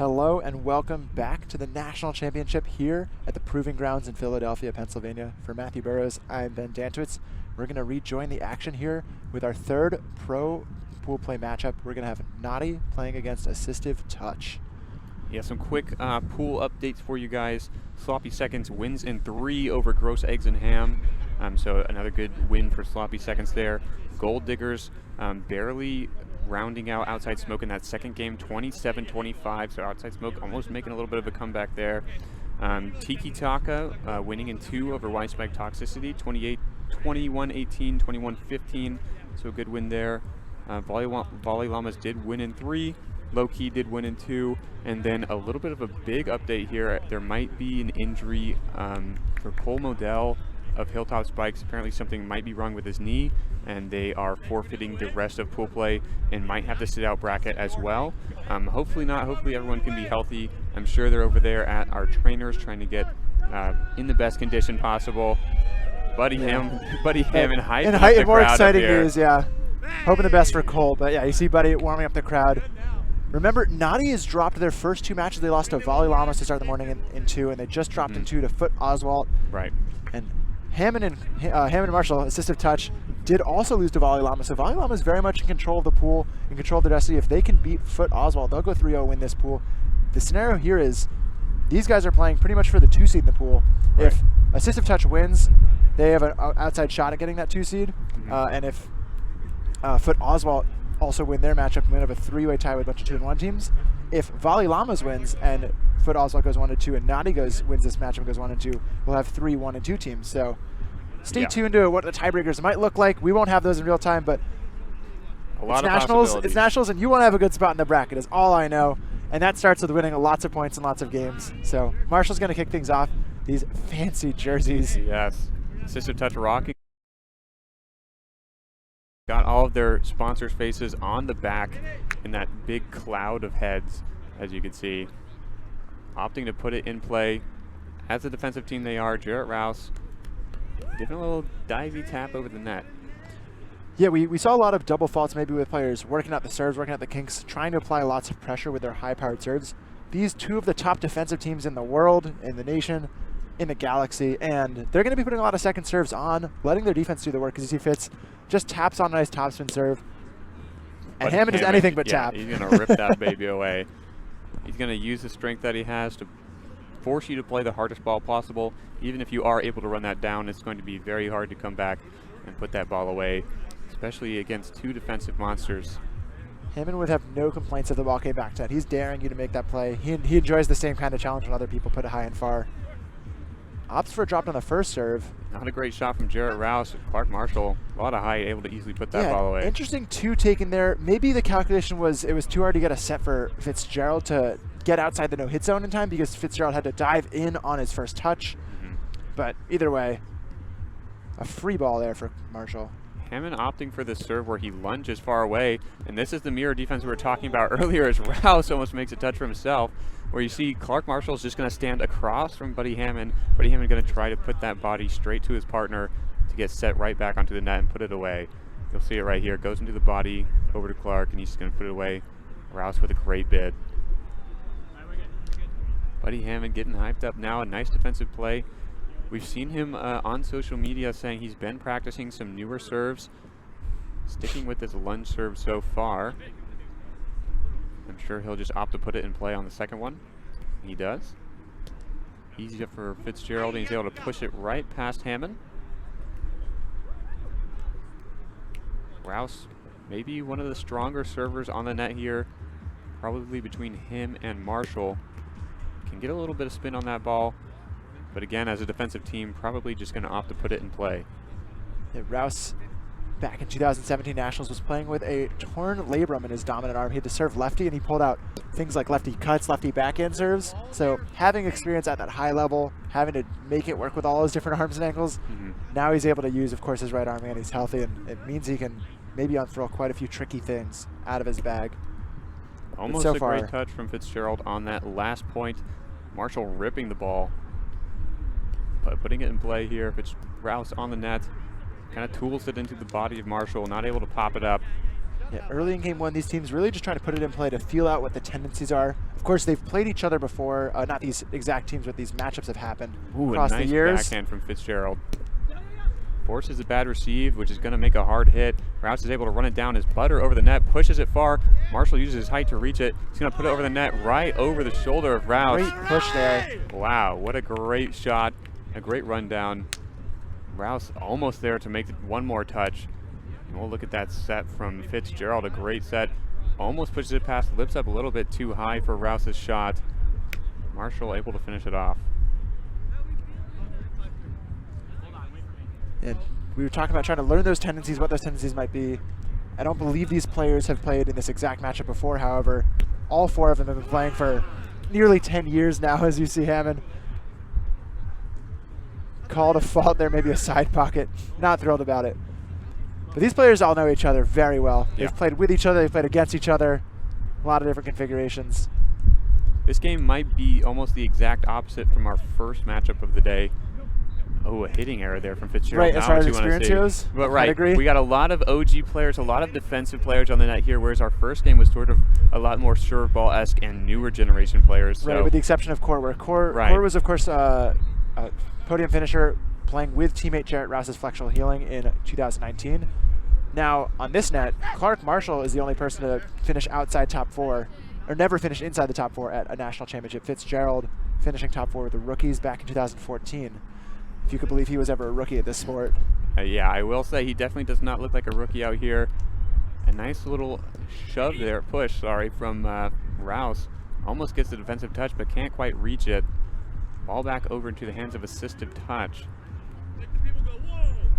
Hello and welcome back to the National Championship here at the Proving Grounds in Philadelphia, Pennsylvania. For Matthew Burrows, I'm Ben Dantowitz. We're going to rejoin the action here with our third pro pool play matchup. We're going to have Nadi playing against Assistive Touch. Yeah, some quick pool updates for you guys. Sloppy Seconds wins in 3 over Gross Eggs and Ham. So another good win for Sloppy Seconds there. Gold Diggers barely rounding out Outside Smoke in that second game, 27-25. So Outside Smoke almost making a little bit of a comeback there. Tiki Taka winning in 2 over Y Spike Toxicity, 21-18, 21-15. So a good win there. Volley Llamas did win in 3. Low Key did win in 2, and then a little bit of a big update here. There might be an injury for Cole Modell of Hilltop Spikes. Apparently something might be wrong with his knee, and they are forfeiting the rest of pool play and might have to sit out bracket as well. Hopefully not. Hopefully everyone can be healthy. I'm sure they're over there at our trainers trying to get in the best condition possible. Buddy Ham and hyping In more exciting news, yeah. Hoping the best for Cole, but yeah, you see Buddy warming up the crowd. Remember, Knotty has dropped their first 2 matches. They lost to Volley Llamas to start the morning in 2, and they just dropped in 2 to Foot Oswalt. Right. And Hammond and Marshall, Assistive Touch, did also lose to Volley Llamas. So Volley Llamas very much in control of the pool, in control of their destiny. If they can beat Foot Oswalt, they'll go 3-0 win this pool. The scenario here is these guys are playing pretty much for the 2 seed in the pool. Right. If Assistive Touch wins, they have an outside shot at getting that 2 seed. And if Foot Oswalt also win their matchup, and we have a 3-way tie with a bunch of 2-1 teams. If Volley Llamas wins and Foot Oswalt goes 1-2 and Nadi wins this matchup and goes 1-2, we'll have 3 1-2 teams. So stay tuned to what the tiebreakers might look like. We won't have those in real time, but it's nationals, and you want to have a good spot in the bracket is all I know. And that starts with winning lots of points and lots of games. So Marshall's going to kick things off. These fancy jerseys. Yes. Assistive Touch rocking. Got all of their sponsors' faces on the back in that big cloud of heads, as you can see. Opting to put it in play. As a defensive team they are, Jarrett Rouse giving a little divey tap over the net. Yeah, we saw a lot of double faults maybe with players working out the serves, working out the kinks, trying to apply lots of pressure with their high-powered serves. These 2 of the top defensive teams in the world, in the nation, in the galaxy, and they're going to be putting a lot of second serves on, letting their defense do the work, because you see Fitz just taps on a nice topspin serve. And Hammond is anything but tap. He's going to rip that baby away. He's going to use the strength that he has to force you to play the hardest ball possible. Even if you are able to run that down, it's going to be very hard to come back and put that ball away, especially against 2 defensive monsters. Hammond would have no complaints if the ball came back to net. He's daring you to make that play. He enjoys the same kind of challenge when other people put it high and far. Opts for a drop on the first serve. Not a great shot from Jarrett Rouse. Clark Marshall, a lot of height, able to easily put that ball away. Interesting 2 taken there. Maybe the calculation was it was too hard to get a set for Fitzgerald to get outside the no-hit zone in time because Fitzgerald had to dive in on his first touch. But either way, a free ball there for Marshall. Hammond opting for the serve where he lunges far away, and this is the mirror defense we were talking about earlier as Rouse almost makes a touch for himself, where you see Clark Marshall is just going to stand across from Buddy Hammond. Buddy Hammond going to try to put that body straight to his partner to get set right back onto the net and put it away. You'll see it right here. Goes into the body, over to Clark, and he's just going to put it away. Rouse with a great bid. Buddy Hammond getting hyped up now. A nice defensive play. We've seen him on social media saying he's been practicing some newer serves, sticking with his lunge serve so far. I'm sure he'll just opt to put it in play on the second one. He does. Easy for Fitzgerald, and he's able to push it right past Hammond. Rouse, maybe one of the stronger servers on the net here, probably between him and Marshall. Can get a little bit of spin on that ball. But again, as a defensive team, probably just going to opt to put it in play. Yeah, Rouse, back in 2017 Nationals, was playing with a torn labrum in his dominant arm. He had to serve lefty, and he pulled out things like lefty cuts, lefty backhand serves. So having experience at that high level, having to make it work with all his different arms and ankles, now he's able to use, of course, his right arm, and he's healthy, and it means he can maybe unthrow quite a few tricky things out of his bag. Almost a great touch from Fitzgerald on that last point. Marshall ripping the ball. But putting it in play here, if it's Rouse on the net, kind of tools it into the body of Marshall, not able to pop it up. Yeah, early in game one, these teams really just trying to put it in play to feel out what the tendencies are. Of course, they've played each other before. Not these exact teams, but these matchups have happened across a nice the years. Backhand from Fitzgerald. Forces a bad receive, which is going to make a hard hit. Rouse is able to run it down as butter over the net, pushes it far. Marshall uses his height to reach it. He's going to put it over the net, right over the shoulder of Rouse. Great push there. Wow, what a great shot. A great rundown. Rouse almost there to make one more touch. And we'll look at that set from Fitzgerald. A great set. Almost pushes it past, lips up a little bit too high for Rouse's shot. Marshall able to finish it off. And we were talking about trying to learn those tendencies, what those tendencies might be. I don't believe these players have played in this exact matchup before. However, all four of them have been playing for nearly 10 years now, as you see Hammond. Called a fault there, maybe a side pocket. Not thrilled about it. But these players all know each other very well. Yeah. They've played with each other, they've played against each other. A lot of different configurations. This game might be almost the exact opposite from our first matchup of the day. Oh, a hitting error there from Fitzgerald. Right, as far as experience goes, But I'd agree. We got a lot of OG players, a lot of defensive players on the net here, whereas our first game was sort of a lot more serve ball-esque and newer generation players. Right, so. with the exception of Core, where Core was, of course, a podium finisher playing with teammate Jarrett Rouse's flexural healing in 2019. Now, on this net, Clark Marshall is the only person to finish outside top four, or never finish inside the top four at a national championship. Fitzgerald finishing top four with the rookies back in 2014. If you could believe he was ever a rookie at this sport. Yeah, I will say he definitely does not look like a rookie out here. A nice little shove there, push, sorry, from Rouse. Almost gets the defensive touch, but can't quite reach it. Ball back over into the hands of Assistive Touch.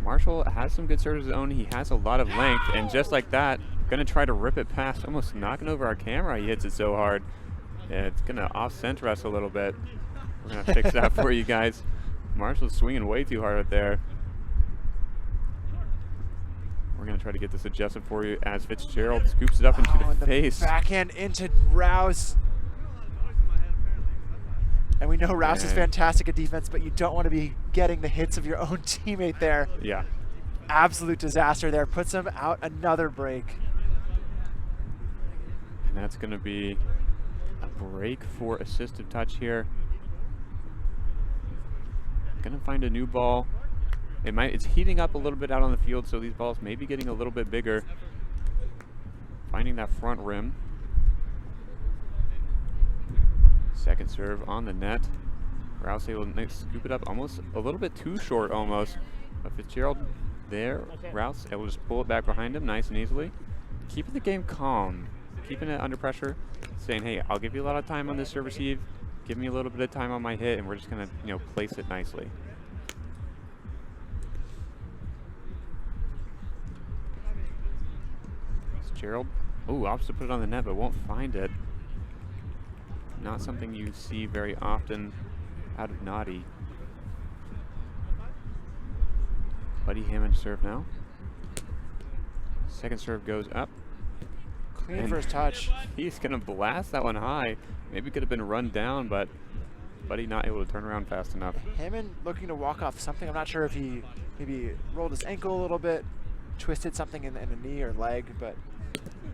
Marshall has some good serves of his own. He has a lot of length, and just like that, gonna try to rip it past, almost knocking over our camera. He hits it so hard. Yeah, it's gonna off-center us a little bit. We're gonna fix that for you guys. Marshall's swinging way too hard up there. We're going to try to get this adjusted for you as Fitzgerald scoops it up into the face. Backhand into Rouse. And we know Rouse is fantastic at defense, but you don't want to be getting the hits of your own teammate there. Yeah. Absolute disaster there. Puts him out another break. And that's going to be a break for Assistive Touch here. Gonna find a new ball. It's heating up a little bit out on the field, so these balls may be getting a little bit bigger. Finding that front rim. Second serve on the net. Rouse able to scoop it up almost a little bit too short almost. But Fitzgerald there. Rouse able to just pull it back behind him nice and easily. Keeping the game calm. Keeping it under pressure. Saying, hey, I'll give you a lot of time on this serve receive. Give me a little bit of time on my hit, and we're just gonna, place it nicely. Fitzgerald, opts to put it on the net, but won't find it. Not something you see very often out of Nadi. Buddy Hammond serve now. Second serve goes up. Clean first touch. He's gonna blast that one high. Maybe could have been run down, but Buddy not able to turn around fast enough. Hammond looking to walk off something. I'm not sure if he maybe rolled his ankle a little bit, twisted something in a knee or leg, but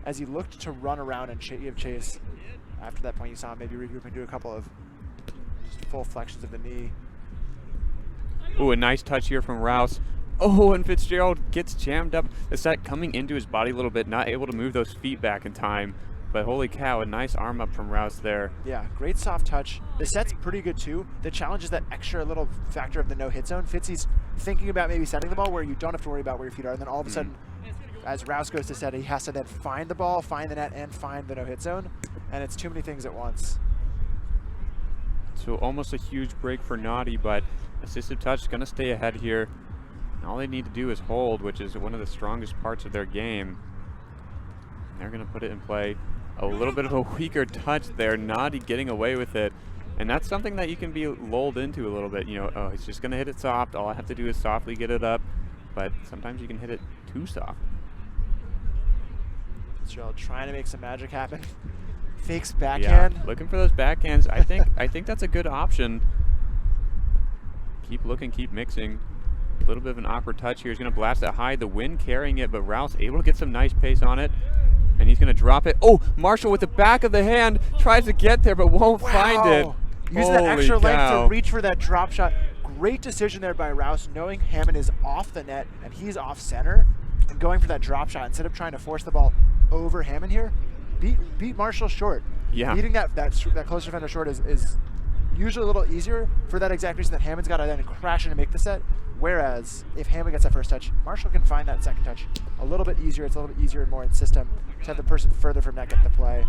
as he looked to run around and give chase, after that point you saw him maybe regrouping, do a couple of just full flexions of the knee. Ooh, a nice touch here from Rouse. Oh, and Fitzgerald gets jammed up. The set coming into his body a little bit, not able to move those feet back in time. But holy cow, a nice arm up from Rouse there. Yeah, great soft touch. The set's pretty good too. The challenge is that extra little factor of the no-hit zone. Fitzy's thinking about maybe setting the ball where you don't have to worry about where your feet are, and then all of a sudden, as Rouse goes to set it, he has to then find the ball, find the net, and find the no-hit zone, and it's too many things at once. So almost a huge break for Knotty, but Assistive Touch is going to stay ahead here. And all they need to do is hold, which is one of the strongest parts of their game. And they're going to put it in play. A little bit of a weaker touch there. Knotty getting away with it. And that's something that you can be lulled into a little bit. Oh, he's just going to hit it soft. All I have to do is softly get it up. But sometimes you can hit it too soft. Fitzgerald trying to make some magic happen. Fakes backhand. Yeah, looking for those backhands. I think that's a good option. Keep looking, keep mixing. A little bit of an awkward touch here. He's going to blast it high. The wind carrying it, but Rouse able to get some nice pace on it. And he's going to drop it. Oh, Marshall with the back of the hand tries to get there but won't find it. Using that extra Holy length cow. to reach for that drop shot. Great decision there by Rouse, knowing Hammond is off the net and he's off center, and going for that drop shot instead of trying to force the ball over Hammond here. Beat Marshall short. Yeah. Beating that close defender short is usually a little easier for that exact reason that Hammond's got to then crash in to make the set. Whereas if Hammond gets that first touch, Marshall can find that second touch a little bit easier. It's a little bit easier and more in system to have the person further from net get the play.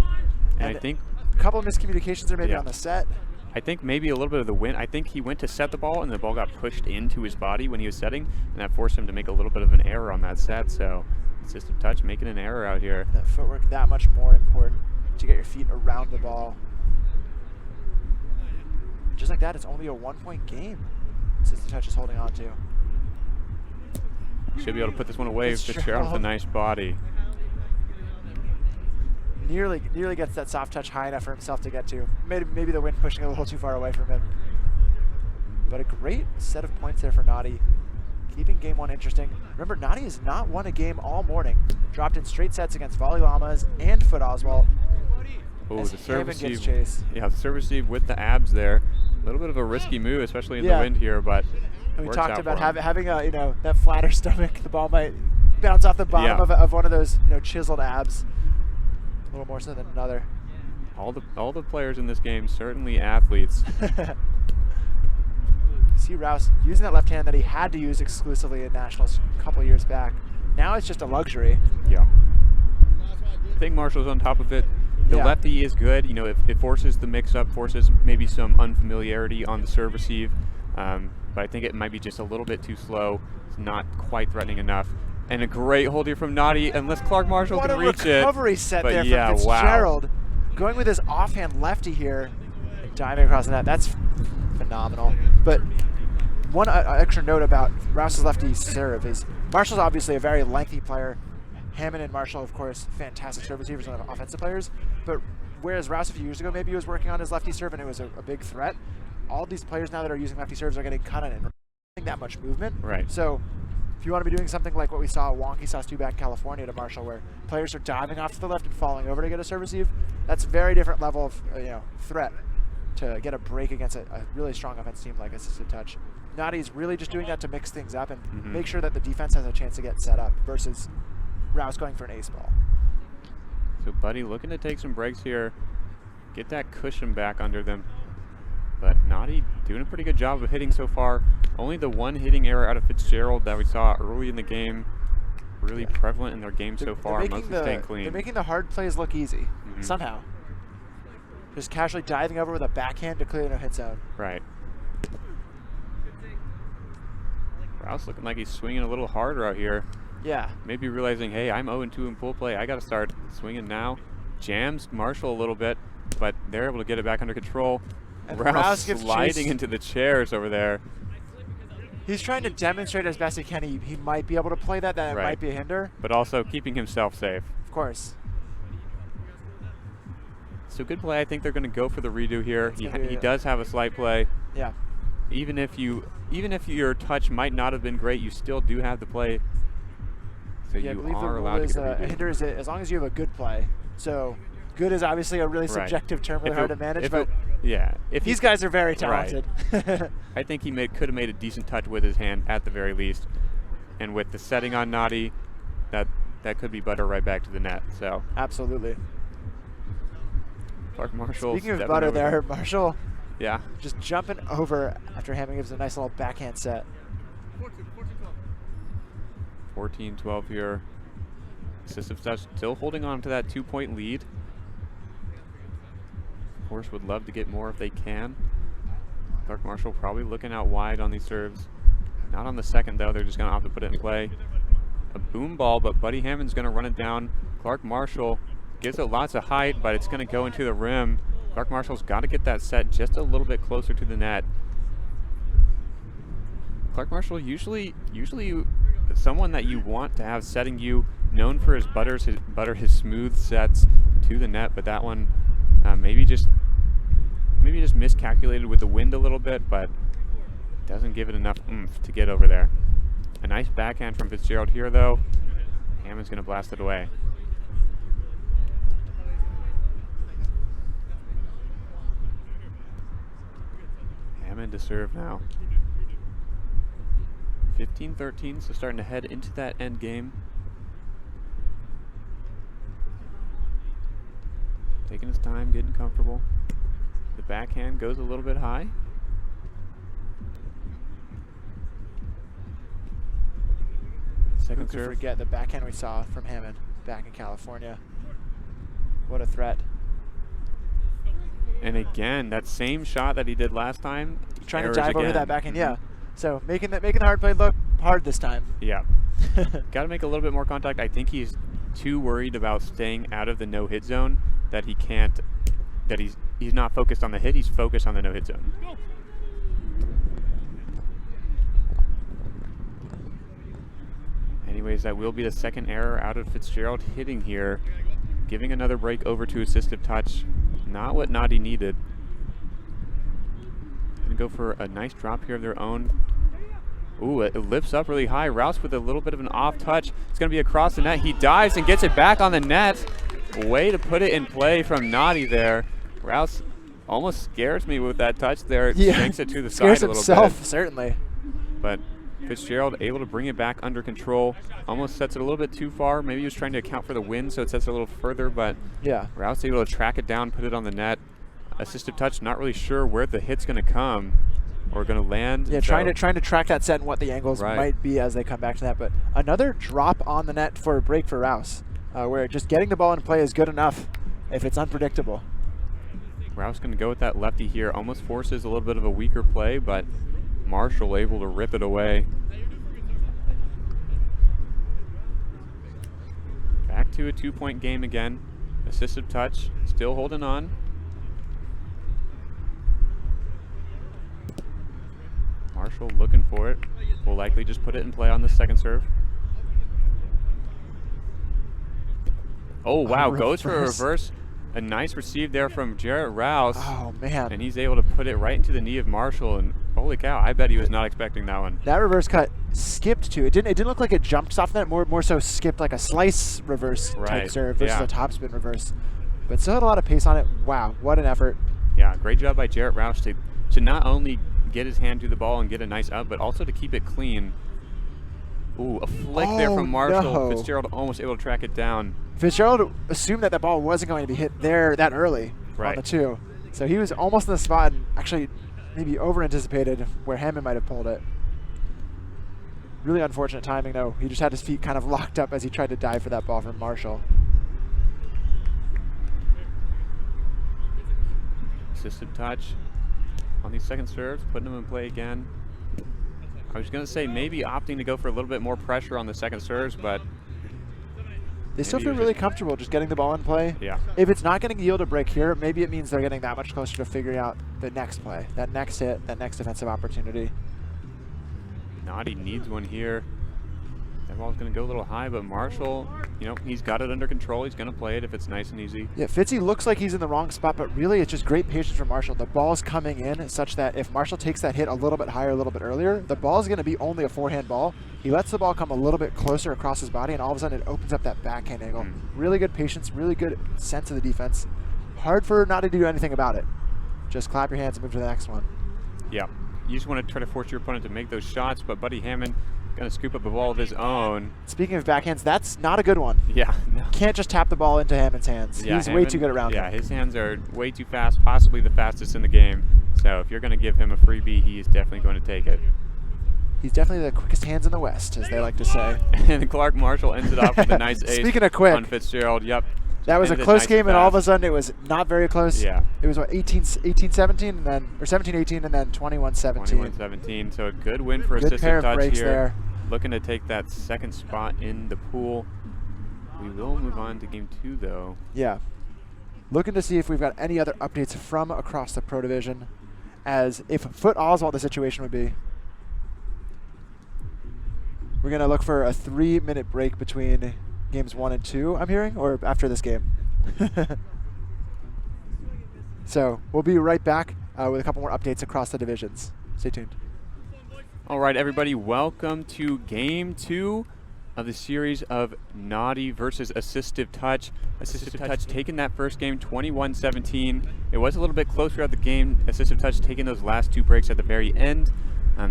And I think a couple of miscommunications there maybe on the set. I think maybe a little bit of the wind. I think he went to set the ball and the ball got pushed into his body when he was setting, and that forced him to make a little bit of an error on that set. So Assistive Touch making an error out here. That footwork that much more important to get your feet around the ball. Just like that, it's only a 1-point game. Assistive Touch is holding on to. Should be able to put this one away. Fitzgerald with a nice body. Nearly gets that soft touch high enough for himself to get to. Maybe the wind pushing a little too far away from him. But a great set of points there for Knotty. Keeping game one interesting. Remember, Nadi has not won a game all morning. Dropped in straight sets against Volley Llamas and Foot Oswalt. Oh, the service gets receive. chased. Yeah, the service receive with the abs there. A little bit of a risky move, especially in the wind here, but we works talked out about for him. having a that flatter stomach. The ball might bounce off the bottom of one of those chiseled abs. A little more so than another. All the players in this game certainly athletes. See Rouse using that left hand that he had to use exclusively in nationals a couple years back. Now it's just a luxury. Yeah. I think Marshall's on top of it. The lefty is good. It forces the mix-up, forces maybe some unfamiliarity on the serve receive. But I think it might be just a little bit too slow. It's not quite threatening enough. And a great hold here from Knotty, unless Clark Marshall can reach it. What a recovery set there from Fitzgerald. Going with his offhand lefty here, and diving across the net. That's phenomenal. But one extra note about Rouse's lefty serve is Marshall's obviously a very lengthy player. Hammond and Marshall, of course, fantastic serve receivers and offensive players. But whereas Rouse a few years ago maybe he was working on his lefty serve and it was a big threat, all these players now that are using lefty serves are getting cut on it and not that much movement. Right. So if you want to be doing something like what we saw at Wonky Sauce 2 back in California to Marshall, where players are diving off to the left and falling over to get a serve receive, that's a very different level of threat to get a break against a really strong offense team like Assistive Touch. Nadi's really just doing that to mix things up and make sure that the defense has a chance to get set up versus Rouse going for an ace ball. So Buddy looking to take some breaks here, get that cushion back under them. But Knotty doing a pretty good job of hitting so far. Only the one hitting error out of Fitzgerald that we saw early in the game, really prevalent in their game so far, mostly staying clean. They're making the hard plays look easy, somehow. Just casually diving over with a backhand to clear no hit zone. Right. Rouse looking like he's swinging a little harder out here. Yeah. Maybe realizing, hey, I'm 0-2 in pool play. I got to start swinging now. Jams Marshall a little bit, but they're able to get it back under control. And Rouse sliding into the chairs over there. He's trying to demonstrate as best he can. He might be able to play that it might be a hinder. But also keeping himself safe. Of course. So good play. I think they're going to go for the redo here. He does have a slight play. Yeah. Even if your touch might not have been great, you still do have the play. So yeah, you are allowed to get a redo. Hinder is as long as you have a good play. So good is obviously a really subjective term, really hard to manage. But if these guys are very talented. Right. I think he could have made a decent touch with his hand at the very least. And with the setting on Nadi, that could be butter right back to the net. So absolutely. Clark Marshall. Speaking of butter there, Marshall. Yeah. Just jumping over after Hammond gives a nice little backhand set. 14-12 here. Assistive Touch still holding on to that 2-point lead. Of course, would love to get more if they can. Clark Marshall probably looking out wide on these serves. Not on the second, though. They're just going to have to put it in play. A boom ball, but Buddy Hammond's going to run it down. Clark Marshall gives it lots of height, but it's going to go into the rim. Clark Marshall's got to get that set just a little bit closer to the net. Clark Marshall usually someone that you want to have setting you, known for his his smooth sets to the net, but that one maybe just miscalculated with the wind a little bit, but doesn't give it enough oomph to get over there. A nice backhand from Fitzgerald here, though. Hammond's going to blast it away. Hammond to serve now. 15-13, so starting to head into that end game. Taking his time, getting comfortable. The backhand goes a little bit high. Second Who could serve. forget the backhand we saw from Hammond back in California? What a threat. And again, that same shot that he did last time. Trying to errors dive over again. that backhand, yeah. So making the hard play look hard this time. Yeah. Got to make a little bit more contact. I think he's too worried about staying out of the no-hit zone that he can't, that he's not focused on the hit, he's focused on the no-hit zone. Anyways, that will be the second error out of Fitzgerald hitting here, giving another break over to Assistive Touch. Not what Nadi needed. Gonna go for a nice drop here of their own. Ooh, it lifts up really high. Rouse with a little bit of an off touch. It's gonna be across the net. He dives and gets it back on the net. Way to put it in play from Knotty there. Rouse almost scares me with that touch there. It shanks it to the side a little himself, bit. certainly. But Fitzgerald able to bring it back under control. Almost sets it a little bit too far. Maybe he was trying to account for the wind, so it sets it a little further, but yeah, Rouse able to track it down, put it on the net. Assistive Touch, not really sure where the hit's gonna come or gonna land. Yeah, so trying to track that set and what the angles might be as they come back to that. But another drop on the net for a break for Rouse, where just getting the ball in play is good enough if it's unpredictable. Rouse gonna go with that lefty here. Almost forces a little bit of a weaker play, but Marshall able to rip it away. Back to a 2-point game again. Assistive Touch still holding on. Marshall looking for it. Will likely just put it in play on the second serve. Oh wow, goes for a reverse. A nice receive there from Jarrett Rouse. Oh man. And he's able to put it right into the knee of Marshall, and holy cow, I bet he was not expecting that one. That reverse cut skipped too. It didn't look like it jumped off that, more so skipped like a slice reverse type serve versus a topspin reverse. But still had a lot of pace on it. Wow, what an effort. Yeah, great job by Jarrett Rouse to not only get his hand to the ball and get a nice up, but also to keep it clean. Ooh, a flick there from Marshall. No. Fitzgerald almost able to track it down. Fitzgerald assumed that ball wasn't going to be hit there that early on the two. So he was almost in the spot and actually maybe over-anticipated where Hammond might have pulled it. Really unfortunate timing, though. He just had his feet kind of locked up as he tried to dive for that ball from Marshall. Assistive Touch on these second serves, putting them in play again. I was going to say maybe opting to go for a little bit more pressure on the second serves, but they still feel really comfortable just getting the ball in play. Yeah. If it's not going to yield a break here, maybe it means they're getting that much closer to figuring out the next play, that next hit, that next defensive opportunity. Nadi needs one here. That ball's going to go a little high, but Marshall, you know, he's got it under control. He's going to play it if it's nice and easy. Yeah, Fitzy looks like he's in the wrong spot, but really it's just great patience from Marshall. The ball's coming in such that if Marshall takes that hit a little bit higher, a little bit earlier, the ball's going to be only a forehand ball. He lets the ball come a little bit closer across his body, and all of a sudden it opens up that backhand angle. Really good patience, really good sense of the defense. Hard for not to do anything about it. Just clap your hands and move to the next one. Yeah, you just want to try to force your opponent to make those shots, but Buddy Hammond going to scoop up a ball of his own. Speaking of backhands, that's not a good one. Yeah. No. Can't just tap the ball into Hammond's hands. Yeah, He's way too good around Yeah, him. his hands are way too fast, possibly the fastest in the game. So if you're going to give him a freebie, he is definitely going to take it. He's definitely the quickest hands in the West, as they like to say. And Clark Marshall ends it off with a nice ace. Speaking of quick, on Fitzgerald. Yep. That was a close game, and all of a sudden it was not very close. Yeah. It was what, 18-17, and then, or 17-18, and then 21-17. 21-17. So a good win for Good Assistive pair of Touch breaks here. there. Looking to take that second spot in the pool. We will move on to game 2, though. Yeah. Looking to see if we've got any other updates from across the Pro Division, as if Foot Oswald the situation would be. We're going to look for a 3-minute break between games 1 and 2, I'm hearing, or after this game. So we'll be right back with a couple more updates across the divisions. Stay tuned. All right, everybody, welcome to game 2 of the series of Knotty versus Assistive Touch. Assistive Touch taking that first game 21-17. It was a little bit close throughout the game. Assistive Touch taking those last 2 breaks at the very end.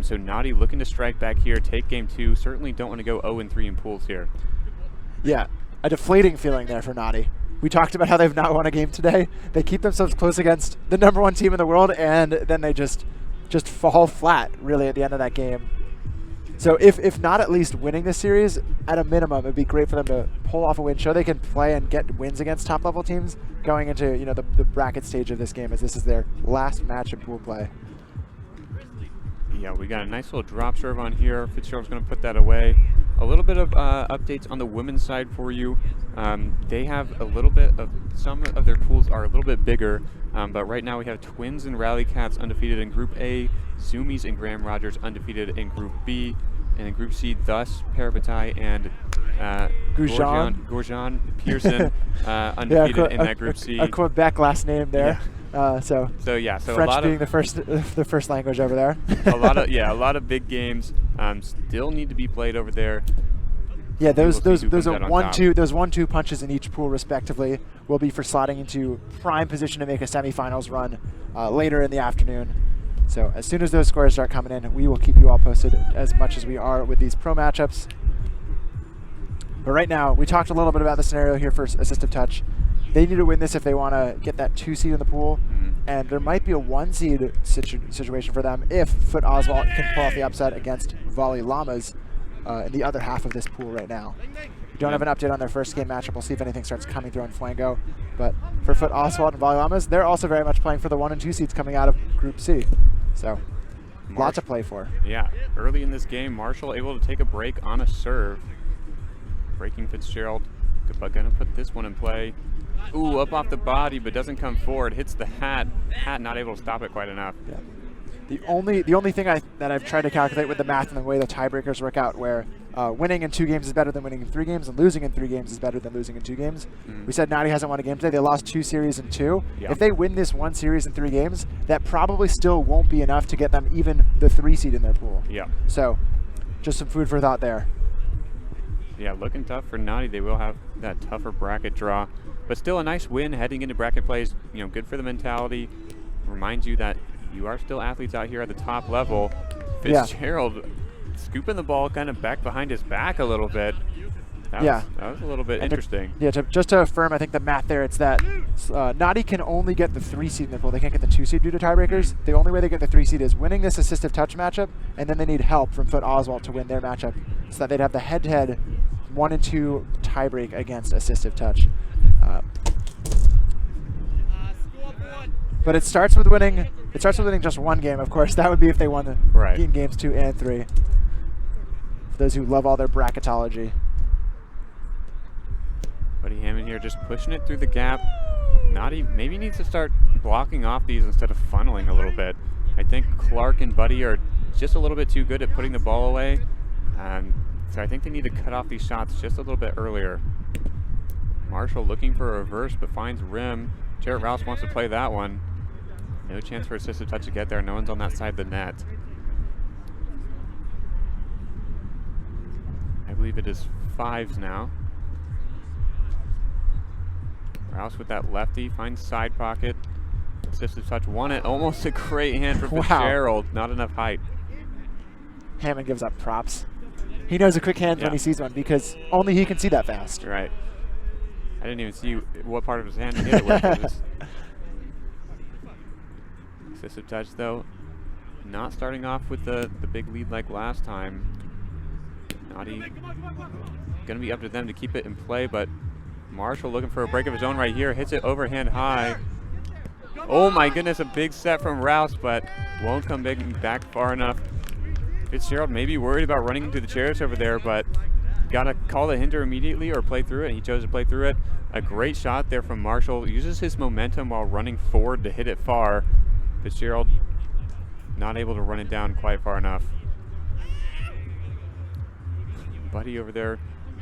So Knotty looking to strike back here, take game 2. Certainly don't want to go 0-3 in pools here. Yeah, a deflating feeling there for Nadi. We talked about how they've not won a game today. They keep themselves close against the #1 team in the world, and then they just fall flat, really, at the end of that game. So if not at least winning this series, at a minimum, it'd be great for them to pull off a win, show they can play and get wins against top-level teams going into the bracket stage of this game, as this is their last match in pool play. Yeah, we got a nice little drop serve on here. Fitzgerald's going to put that away. A little bit of updates on the women's side for you. They have a little bit of, some of their pools are a little bit bigger, but right now we have Twins and Rally Cats undefeated in Group A, Zoomies and Graham Rogers undefeated in Group B, and in Group C, thus Parabatai and Gorjan Pearson undefeated in that Group C. A Quebec last name there. Yeah. So French a lot being the first language over there. a lot of big games still need to be played over there. Yeah, those 1-2 punches in each pool respectively will be for slotting into prime position to make a semifinals run later in the afternoon. So as soon as those scores start coming in, we will keep you all posted as much as we are with these pro matchups. But right now, we talked a little bit about the scenario here for Assistive Touch. They need to win this if they want to get that 2 seed in the pool, and there might be a 1 seed situation for them if Foot Oswald can pull off the upset against Volley Llamas in the other half of this pool right now. We don't have an update on their first game matchup. We'll see if anything starts coming through on Flango. But for Foot Oswald and Volley Llamas, they're also very much playing for the 1 and 2 seeds coming out of Group C. So lot to play for. Yeah, early in this game, Marshall able to take a break on a serve. Breaking Fitzgerald, but gonna put this one in play. Ooh, up off the body, but doesn't come forward. Hits the hat. Hat not able to stop it quite enough. Yeah. The only thing that I've tried to calculate with the math and the way the tiebreakers work out, where winning in 2 games is better than winning in 3 games, and losing in 3 games is better than losing in 2 games. We said Nadi hasn't won a game today. They lost 2 series in 2. Yeah. If they win this 1 series in 3 games, that probably still won't be enough to get them even the 3 seed in their pool. Yeah. So, just some food for thought there. Yeah, looking tough for Nadi. They will have that tougher bracket draw, but still a nice win heading into bracket plays. Good for the mentality. Reminds you that you are still athletes out here at the top level. Fitzgerald scooping the ball kind of back behind his back a little bit. That was a little bit interesting. Just to affirm, I think the math there, it's that Nadi can only get the 3 seed in the pool. They can't get the 2 seed due to tiebreakers. The only way they get the 3 seed is winning this Assistive Touch matchup, and then they need help from Foot Oswald to win their matchup, so that they'd have the head-to-head 1 and 2 tiebreak against Assistive Touch. But it starts with winning. It starts with winning just 1 game, of course. That would be if they won in games 2 and 3. For those who love all their bracketology. Buddy Hammond here just pushing it through the gap. Nadi maybe needs to start blocking off these instead of funneling a little bit. I think Clark and Buddy are just a little bit too good at putting the ball away. So I think they need to cut off these shots just a little bit earlier. Marshall looking for a reverse, but finds rim. Jarrett Rouse wants to play that one. No chance for Assistive Touch to get there. No one's on that side of the net. I believe it is 5s now. Rouse with that lefty, finds side pocket. Assistive Touch won it. Almost a great hand for Fitzgerald. Not enough height. Hammond gives up props. He knows a quick hand when he sees one, because only he can see that fast. Right. I didn't even see what part of his hand he hit it with. Assistive Touch, though, not starting off with the big lead like last time. Nadi going to be up to them to keep it in play, but Marshall looking for a break of his own right here. Hits it overhand high. Oh my goodness, a big set from Rouse, but won't come back far enough. Fitzgerald may be worried about running into the chairs over there, but got to call the hinder immediately or play through it. He chose to play through it. A great shot there from Marshall. Uses his momentum while running forward to hit it far. Fitzgerald not able to run it down quite far enough. Buddy over there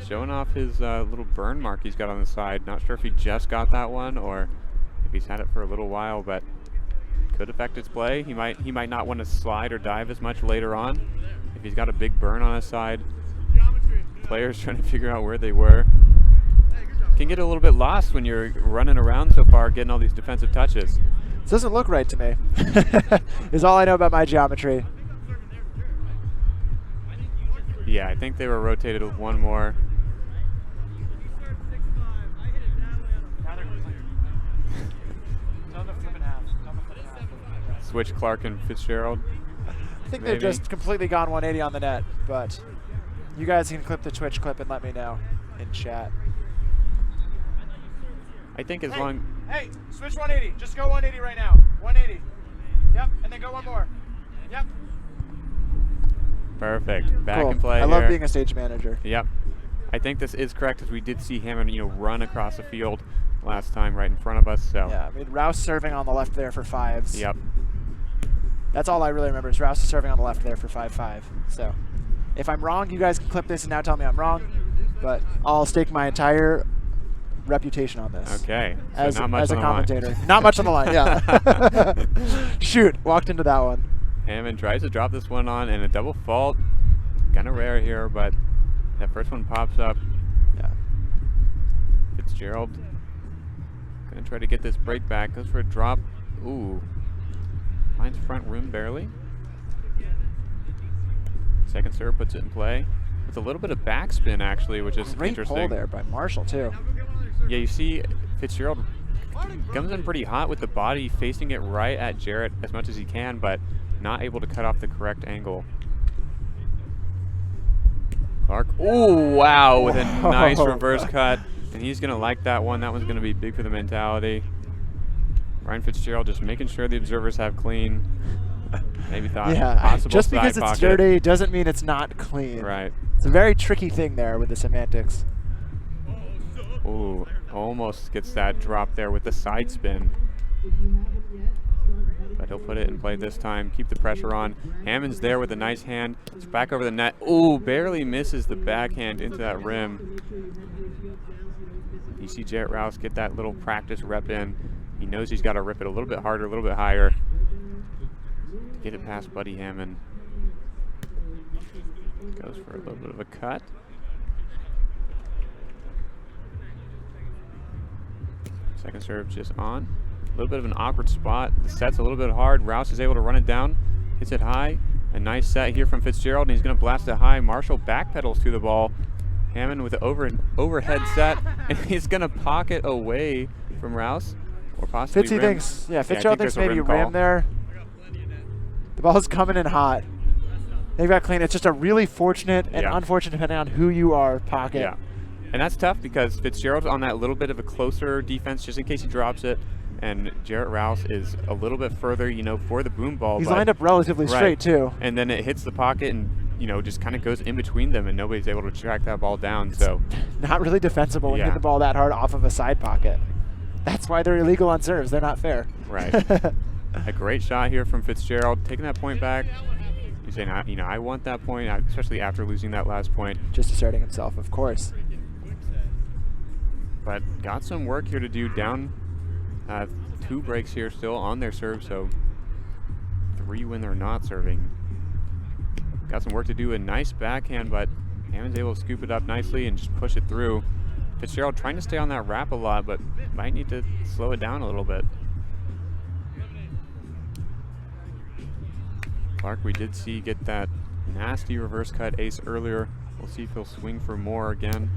showing off his little burn mark he's got on the side. Not sure if he just got that one or if he's had it for a little while, but could affect his play. He might not want to slide or dive as much later on if he's got a big burn on his side. players trying to figure out where they were. Can get a little bit lost when you're running around so far, getting all these defensive touches. This doesn't look right to me. Is all I know about my geometry. Yeah, I think they were rotated with one more. Switch Clark and Fitzgerald. I think they've just completely gone 180 on the net, but you guys can clip the Twitch clip and let me know in chat. I think as long... Hey, switch 180. Just go 180 right now. 180. Yep, and then go one more. Yep. Perfect. Back Cool. and play I here. love being a stage manager. Yep. I think this is correct, as we did see Hammond, run across the field last time right in front of us. So. Yeah, I mean, Rouse serving on the left there for 5s. Yep. That's all I really remember is Rouse serving on the left there for 5-5. So if I'm wrong, you guys can clip this and now tell me I'm wrong. But I'll stake my entire reputation on this. Okay. So not much as a on the line. commentator. Not much on the line, yeah. Shoot, walked into that one. Hammond tries to drop this one on, and a double fault. Kind of rare here, but that first one pops up. Yeah. Fitzgerald going to try to get this break back. Goes for a drop. Ooh. Finds front rim barely. Second serve puts it in play. With a little bit of backspin, actually, which is Great interesting. pull there by Marshall, too. Yeah, you see Fitzgerald comes in pretty hot with the body, facing it right at Jarrett as much as he can, but not able to cut off the correct angle. Clark, oh wow, with a nice reverse cut, and he's gonna like that one. That one's gonna be big for the mentality. Ryan Fitzgerald just making sure the observers have clean. Maybe thought possible just side because it's pocket. dirty doesn't mean it's not clean. Right. It's a very tricky thing there with the semantics. Ooh, almost gets that drop there with the side spin. But he'll put it in play this time. Keep the pressure on. Hammond's there with a nice hand. It's back over the net. Ooh, barely misses the backhand into that rim. You see Jarrett Rouse get that little practice rep in. He knows he's got to rip it a little bit harder, a little bit higher. Get it past Buddy Hammond. Goes for a little bit of a cut. Second serve just on. A little bit of an awkward spot. The set's a little bit hard. Rouse is able to run it down. Hits it high. A nice set here from Fitzgerald, and he's going to blast it high. Marshall backpedals to the ball. Hammond with the overhead set, and he's going to pocket away from Rouse. Or possibly Fitzy rim. thinks, Fitzgerald thinks there's a maybe rim rim there. The ball's coming in hot. They've got clean. It's just a really fortunate and unfortunate, depending on who you are, pocket. Yeah. And that's tough because Fitzgerald's on that little bit of a closer defense just in case he drops it. And Jarrett Rouse is a little bit further, for the boom ball. He's lined up relatively straight, too. And then it hits the pocket and, just kind of goes in between them, and nobody's able to track that ball down. So not really defensible when you hit the ball that hard off of a side pocket. That's why they're illegal on serves. They're not fair. Right. A great shot here from Fitzgerald, taking that point back. He's saying, I want that point, especially after losing that last point. Just asserting himself, of course. But got some work here to do. Down 2 breaks here still on their serve, so 3 when they're not serving. Got some work to do. A nice backhand, but Hammond's able to scoop it up nicely and just push it through. Fitzgerald trying to stay on that wrap a lot, but might need to slow it down a little bit. Clark, we did see get that nasty reverse cut ace earlier. We'll see if he'll swing for more again.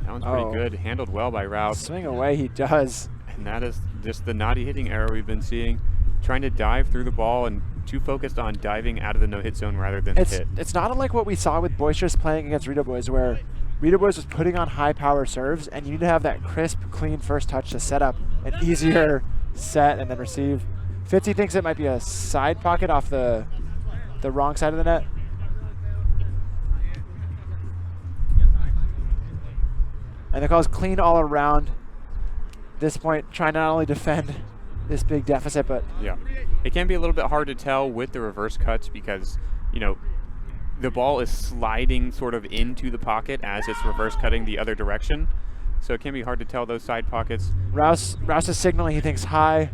That one's pretty good. Handled well by Rouse. Swing away, he does. And that is just the Nadi hitting error we've been seeing. Trying to dive through the ball and too focused on diving out of the no-hit zone rather than hit. It's not unlike what we saw with Boisterous playing against Rito Boys, where Rito Boys was putting on high power serves, and you need to have that crisp, clean first touch to set up an easier set and then receive. Fitzy thinks it might be a side pocket off the wrong side of the net. And the call is clean all around. This point, trying to not only defend this big deficit, but it can be a little bit hard to tell with the reverse cuts because the ball is sliding sort of into the pocket as it's reverse cutting the other direction, so it can be hard to tell those side pockets. Rouse is signaling he thinks high.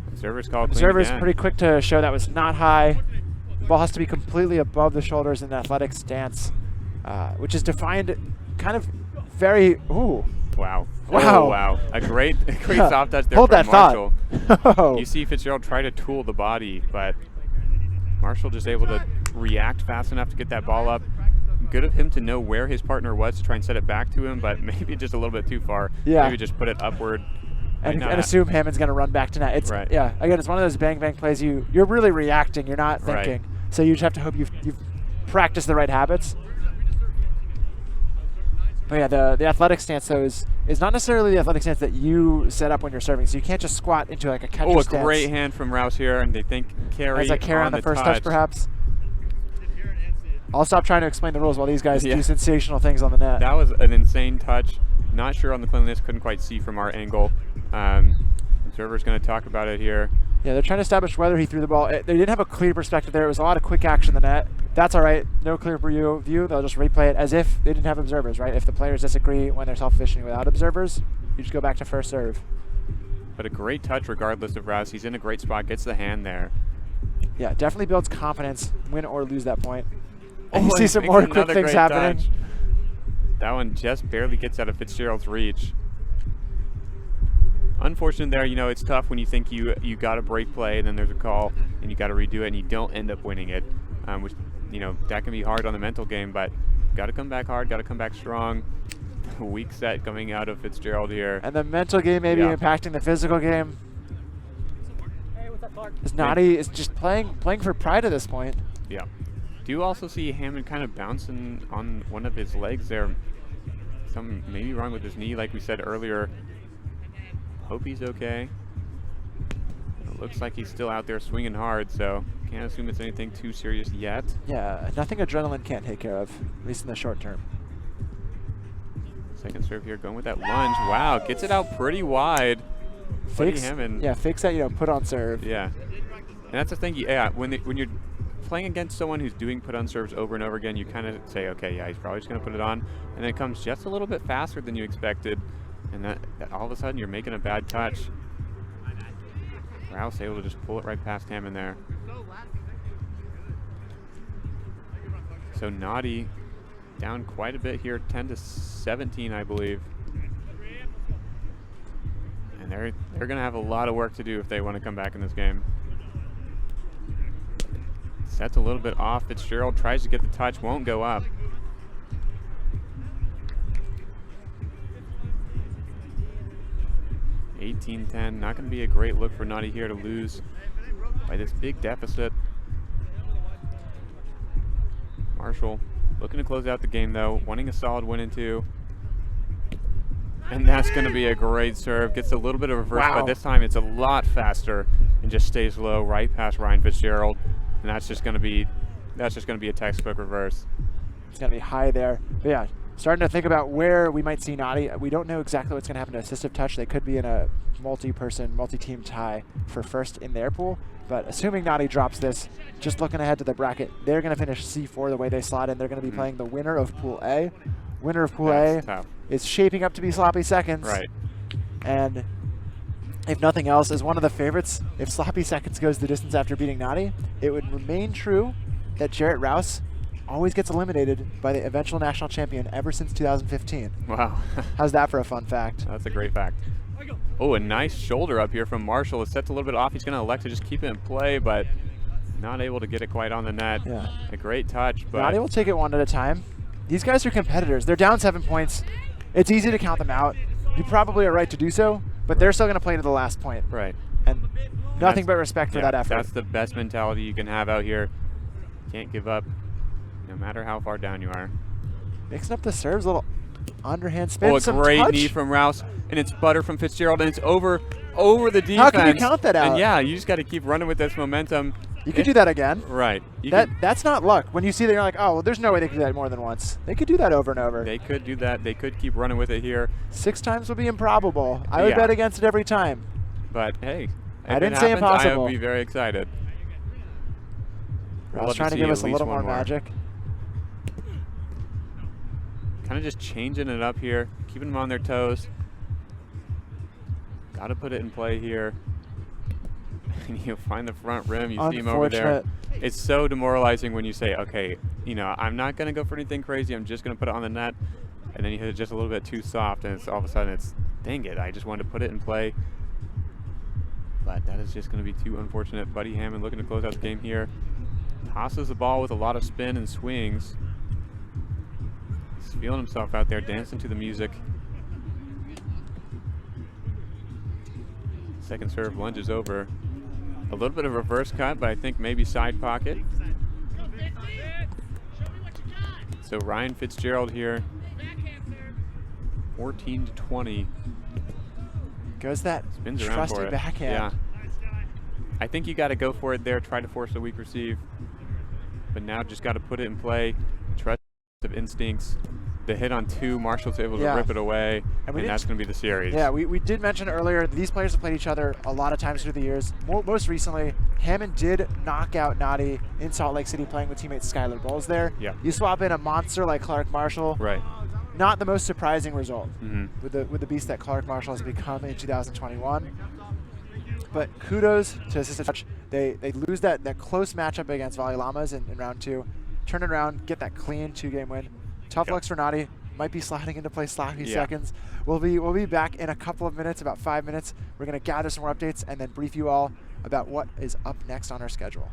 Observer's call. Observer's pretty quick to show that was not high. Ball has to be completely above the shoulders in the athletic stance which is defined kind of very, ooh. Wow. Wow. Oh, wow. A great soft touch there Hold from that Marshall. thought. You see Fitzgerald try to tool the body, but Marshall just able to react fast enough to get that ball up. Good of him to know where his partner was to try and set it back to him, but maybe just a little bit too far. Yeah. Maybe just put it upward. And assume Hammond's going to run back to net. It's, right. Yeah, again, it's one of those bang plays. You're really reacting. You're not thinking. Right. So you just have to hope you've practiced the right habits. But yeah, the athletic stance, though, is not necessarily the athletic stance that you set up when you're serving. So you can't just squat into like a catcher stance. Oh, a great hand from Rouse here, and they think carry as a carry on the first touch, perhaps. I'll stop trying to explain the rules while these guys do sensational things on the net. That was an insane touch. Not sure on the cleanliness, couldn't quite see from our angle. Observer's going to talk about it here. Yeah, they're trying to establish whether he threw the ball. They didn't have a clear perspective there. It was a lot of quick action in the net. That's all right. No clear view. They'll just replay it as if they didn't have observers, right? If the players disagree when they're self-fishing without observers, you just go back to first serve. But a great touch regardless of Rouse. He's in a great spot, gets the hand there. Yeah, definitely builds confidence, win or lose that point. Oh, And you see some more quick things happening. Touch. That one just barely gets out of Fitzgerald's reach. Unfortunate there, it's tough when you think you got a break play and then there's a call and you got to redo it and you don't end up winning it, which, that can be hard on the mental game, but got to come back hard, got to come back strong. Weak set coming out of Fitzgerald here. And the mental game maybe impacting the physical game. Hey, what's up, Clark? As Nadi is just playing for pride at this point. Yeah. Do you also see Hammond kind of bouncing on one of his legs there? Something maybe wrong with his knee, like we said earlier. Hope he's okay. It looks like he's still out there swinging hard, so can't assume it's anything too serious yet. Yeah, nothing adrenaline can't take care of, at least in the short term. Second serve here, going with that lunge. Wow, gets it out pretty wide. Fakes, Hammond. yeah, fakes that, put on serve. Yeah, and that's the thing. Yeah, when you're playing against someone who's doing put on serves over and over again, you kind of say, okay, yeah, he's probably just going to put it on, and then it comes just a little bit faster than you expected, and that all of a sudden you're making a bad touch. Rouse able to just pull it right past Hammond there. So Knotty down quite a bit here, 10-17, I believe. And they're going to have a lot of work to do if they want to come back in this game. Sets a little bit off. Fitzgerald tries to get the touch, won't go up. $18-10, not going to be a great look for Knotty here to lose by this big deficit. Marshall looking to close out the game though, wanting a solid win in two. And that's going to be a great serve. Gets a little bit of reverse, but this time it's a lot faster and just stays low right past Ryan Fitzgerald. And that's just going to be a textbook reverse. It's going to be high there. But yeah, starting to think about where we might see Knotty. We don't know exactly what's going to happen to Assistive Touch. They could be in a multi-person, multi-team tie for first in their pool. But assuming Knotty drops this, just looking ahead to the bracket, they're going to finish C4 the way they slot in. They're going to be playing the winner of Pool A. Winner of Pool A is shaping up to be sloppy seconds. Right. And if nothing else, as one of the favorites, if sloppy seconds goes the distance after beating Knotty, it would remain true that Jarrett Rouse always gets eliminated by the eventual national champion ever since 2015. Wow. How's that for a fun fact? That's a great fact. Oh, a nice shoulder up here from Marshall. It sets a little bit off. He's going to elect to just keep it in play, but not able to get it quite on the net. Yeah. A great touch, but Knotty will take it one at a time. These guys are competitors. They're down 7 points. It's easy to count them out. You probably are right to do so, but they're still going to play to the last point. Right. And nothing but respect for that effort. That's the best mentality you can have out here. Can't give up, no matter how far down you are. Mixing up the serves, a little underhand spin. Oh, a great touch. knee from Rouse, and it's butter from Fitzgerald, and it's over the defense. How can you count that out? And yeah, you just got to keep running with this momentum. You could do that again. Right. That's not luck. When you see that, you're like, oh, well, there's no way they could do that more than once. They could do that over and over. They could do that. They could keep running with it here. 6 times would be improbable. I would bet against it every time. But hey, I didn't say impossible. I would be very excited. Rouse trying to give us a little more magic. Kind of just changing it up here, keeping them on their toes. Got to put it in play here. and you find the front rim, you see him over there. Unfortunate. It's so demoralizing when you say, okay, you know, I'm not going to go for anything crazy. I'm just going to put it on the net. And then you hit it just a little bit too soft, and it's all of a sudden it's, dang it, I just wanted to put it in play. But that is just going to be too unfortunate. Buddy Hammond looking to close out the game here. Tosses the ball with a lot of spin and swings. He's feeling himself out there, dancing to the music. Second serve lunges over. A little bit of reverse cut, but I think maybe side pocket. So Ryan Fitzgerald here, 14-20. Goes that Spins around trusty for it. backhand. Yeah. I think you got to go for it there, try to force a weak receive. But now just got to put it in play. Trust of instincts. The hit on 2, Marshall's able to rip it away, and that's going to be the series. Yeah, we did mention earlier, these players have played each other a lot of times through the years. Most recently, Hammond did knock out Nadi in Salt Lake City playing with teammate Skylar Bowles there. Yeah. You swap in a monster like Clark Marshall. Right. Not the most surprising result with the beast that Clark Marshall has become in 2021. But kudos to Assistive Touch. They lose that close matchup against Volley Llamas in round 2, turn it around, get that clean 2-game win. Tough lucks for Knotty. Might be sliding into play sloppy seconds. We'll be back in a couple of minutes, about 5 minutes. We're going to gather some more updates and then brief you all about what is up next on our schedule.